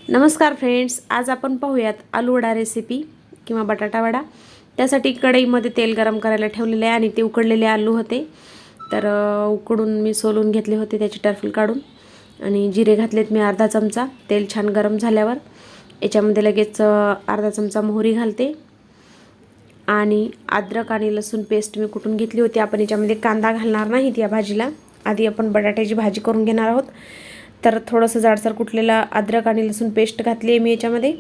नमस्कार फ्रेंड्स, आज आपण पाहूयात आलू वडा रेसिपी किंवा बटाटा वडा। त्यासाठी कढईमध्ये तेल गरम करायला ठेवलेले आहे आणि ते उकडलेले आलू होते। तर उकडून मी सोलून घेतले होते, त्याची टर्फल काढून आणि जिरे घातलेत मी अर्धा चमचा। तेल छान गरम झाल्यावर याच्यामध्ये लगेच अर्धा चमचा मोहरी घालते आणि अद्रक आणि लसूण पेस्ट मी कुटून घेतली होती। आपण याच्यामध्ये कांदा घालणार नाहीत या भाजीला, आधी आपण बटाट्याची भाजी करून घेणार आहोत। तर थोडंसं जाडसर कुटलेला अद्रक आणि लसूण पेस्ट घातली आहे मी याच्यामध्ये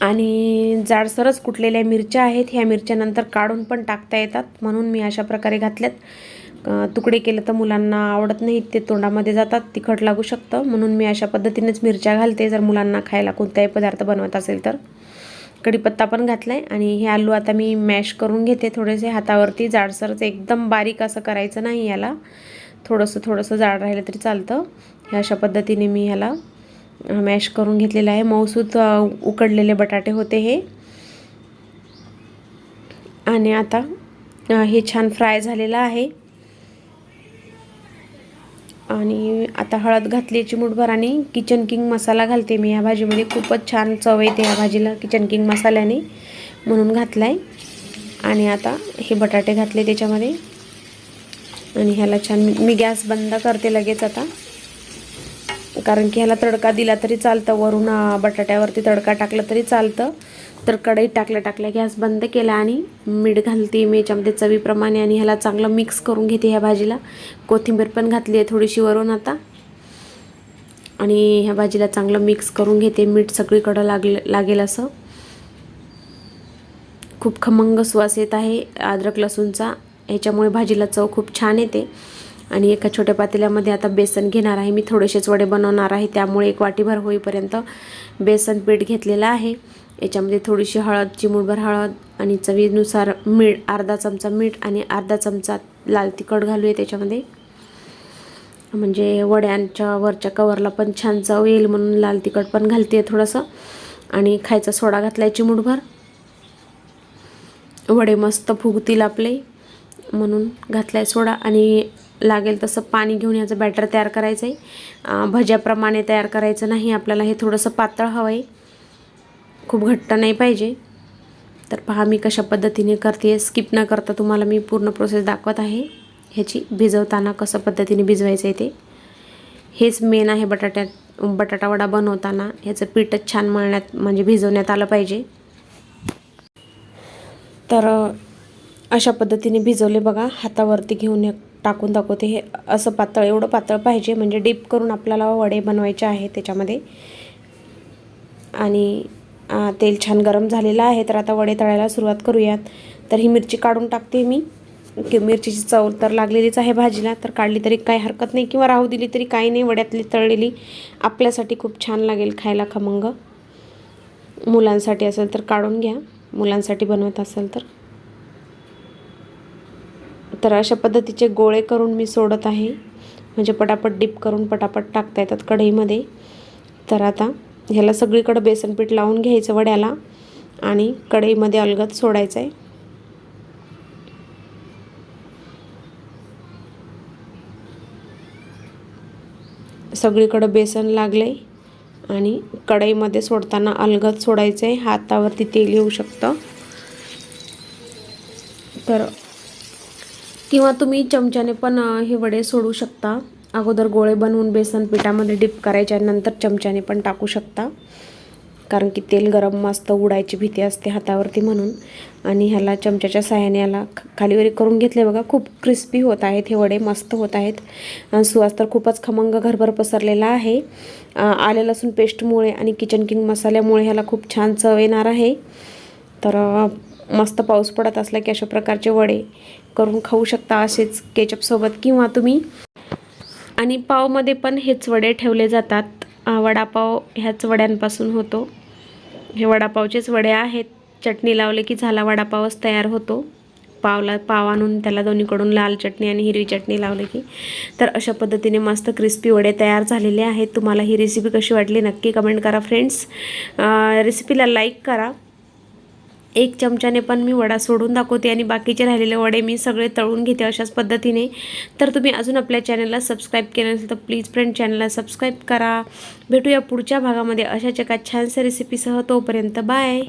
आणि जाडसरच कुटलेल्या मिरच्या आहेत। ह्या मिरच्या नंतर काढून पण टाकता येतात, म्हणून मी अशा प्रकारे घातल्यात। तुकडे केले तर मुलांना आवडत नाहीत, ते तोंडामध्ये जातात, तिखट लागू शकतं, म्हणून मी अशा पद्धतीनेच मिरच्या घालते जर मुलांना खायला कोणताही पदार्थ बनवत असेल तर। कढीपत्ता पण घातलाय आणि हे आलू आता मी मॅश करून घेते थोडेसे हातावरती। जाडसरच एकदम बारीक असं करायचं नाही, याला थोडंसं जाड राहिलं तरी चालतं। ह्या अशा पद्धतीने मी ह्याला मॅश करून घेतलेला आहे। मऊसूत उकडलेले बटाटे होते हे, आणि आता हे छान फ्राय झालेलं आहे। आणि आता हळद घातली चिमूटभर आणि किचन किंग मसाला घालते मी या भाजीमध्ये। खूपच छान चव येते या भाजीला किचन किंग मसाल्याने, म्हणून घातलाय। आणि आता हे बटाटे घातले त्याच्यामध्ये आणि ह्याला छान मी गॅस बंद करते लगेच आता, कारण की ह्याला तडका दिला तरी चालतं, वरून बटाट्यावरती तडका टाकला तरी चालतं। तर कढईत टाकल्या गॅस बंद केला आणि मीठ घालते मी याच्यामध्ये चवीप्रमाणे आणि ह्याला चांगलं मिक्स करून घेते ह्या भाजीला। कोथिंबीर पण घातली आहे थोडीशी वरून आता, आणि ह्या भाजीला चांगलं मिक्स करून घेते, मीठ सगळीकडं लागेल असं। खूप खमंग सुवास येत आहे अद्रक लसूणचा, ह्याच्यामुळे भाजीला चव खूप छान येते। आणि एका छोट्या पातेल्यामध्ये आता बेसन घेणार आहे मी, थोडेसेच वडे बनवणार आहे, त्यामुळे एक वाटीभर होईपर्यंत बेसन पीठ घेतलेलं आहे। याच्यामध्ये थोडीशी हळद, चिमूटभर हळद आणि चवीनुसार मीठ, अर्धा चमचा मीठ आणि अर्धा चमचा लाल तिखट घालूया त्याच्यामध्ये, म्हणजे वड्यांच्या वरच्या कवरला पण छान चव येईल म्हणून लाल तिखट पण घालते थोडंसं। आणि खायचा सोडा घातलाय चिमूटभर, वडे मस्त फुगतील आपले म्हणून घातलाय सोडा। आणि लागेल तसं पाणी घेऊन याचं बॅटर तयार करायचं आहे। भज्याप्रमाणे तयार करायचं नाही आपल्याला, हे थोडंसं पातळ हवं आहे, खूप घट्ट नाही पाहिजे। तर पहा मी कशा पद्धतीने करते, स्किप न करता तुम्हाला मी पूर्ण प्रोसेस दाखवत आहे ह्याची, भिजवताना कसं पद्धतीने भिजवायचं आहे ते। हेच मेन आहे बटाटा वडा बनवताना, ह्याचं पीठच छान मळण्यात म्हणजे भिजवण्यात आलं पाहिजे। तर अशा पद्धतीने भिजवले बघा, हातावरती घेऊन टाकून दाखवते। हे असं पातळ, एवढं पातळ पाहिजे, म्हणजे डीप करून आपल्याला वडे बनवायचे आहे त्याच्यामध्ये। आणि तेल छान गरम झालेलं आहे, तर आता वडे तळायला सुरुवात करूयात। तर ही मिरची काढून टाकते मी, की मिरचीची चव तर लागलेलीच आहे भाजीला, तर काढली तरी काही हरकत नाही किंवा राहू दिली तरी काही नाही, वड्यातली तळलेली आपल्यासाठी खूप छान लागेल खायला खमंग। मुलांसाठी असेल तर काढून घ्या, मुलांसाठी बनवत असेल तर। तर अशा पद्धतीचे गोळे करून मी सोडत आहे, म्हणजे पटापट डिप करून पटापट टाकता येतात कढईमध्ये। तर आता ह्याला सगळीकडे बेसन पीठ लावून घ्यायचं वड्याला आणि कढईमध्ये अलगद सोडायचं आहे। सगळीकडे बेसन लागले आणि कढईमध्ये सोडताना अलगद सोडायचं आहे, हातावरती तेल येऊ शकतं। तर किंवा तुम्ही चमच्याने पण हे वडे सोडू शकता, अगोदर गोळे बनवून बेसन पिठामध्ये डिप करायच्या नंतर चमच्याने पण टाकू शकता, कारण की तेल गरम मस्त उडायची भीती असते हातावरती म्हणून। आणि ह्याला चमच्याच्या साहाय्याने याला खालीवरी करून घेतले बघा, खूप क्रिस्पी होत आहेत हे वडे, मस्त होत आहेत। सुवास तर खूपच खमंग घरभर पसरलेला आहे। आले लसूण पेस्टमुळे आणि किचन किंग मसाल्यामुळे ह्याला खूप छान चव येणार आहे। तर मस्त पाऊस पडत असला की अशा प्रकारचे वडे करून खाऊ शकता असेच केचपसोबत, किंवा तुम्ही आणि पावमध्ये पण हेच वडे ठेवले जातात। वडापाव ह्याच वड्यांपासून होतो, हे वडापावचेच वडे आहेत। चटणी लावले की झाला वडापावच तयार होतो। पाव आणून त्याला दोन्हीकडून लाल चटणी आणि हिरवी चटणी लावली की। तर अशा पद्धतीने मस्त क्रिस्पी वडे तयार झालेले आहेत। तुम्हाला ही रेसिपी कशी वाटली नक्की कमेंट करा फ्रेंड्स। रेसिपीला लाईक करा एक चमच्याने पण मी वडा सोडून दाखवते आणि बाकीचे राहिलेले वडे मी सगळे तळून घेते अशाच पद्धतीने. तर तुम्ही अजून आपल्या चॅनलला सबस्क्राईब केलं नसेल तर प्लीज फ्रेंड चॅनलला सबस्क्राईब करा. भेटूया पुढच्या भागामध्ये अशाच एका छानशा रेसिपीसह. तोपर्यंत बाय.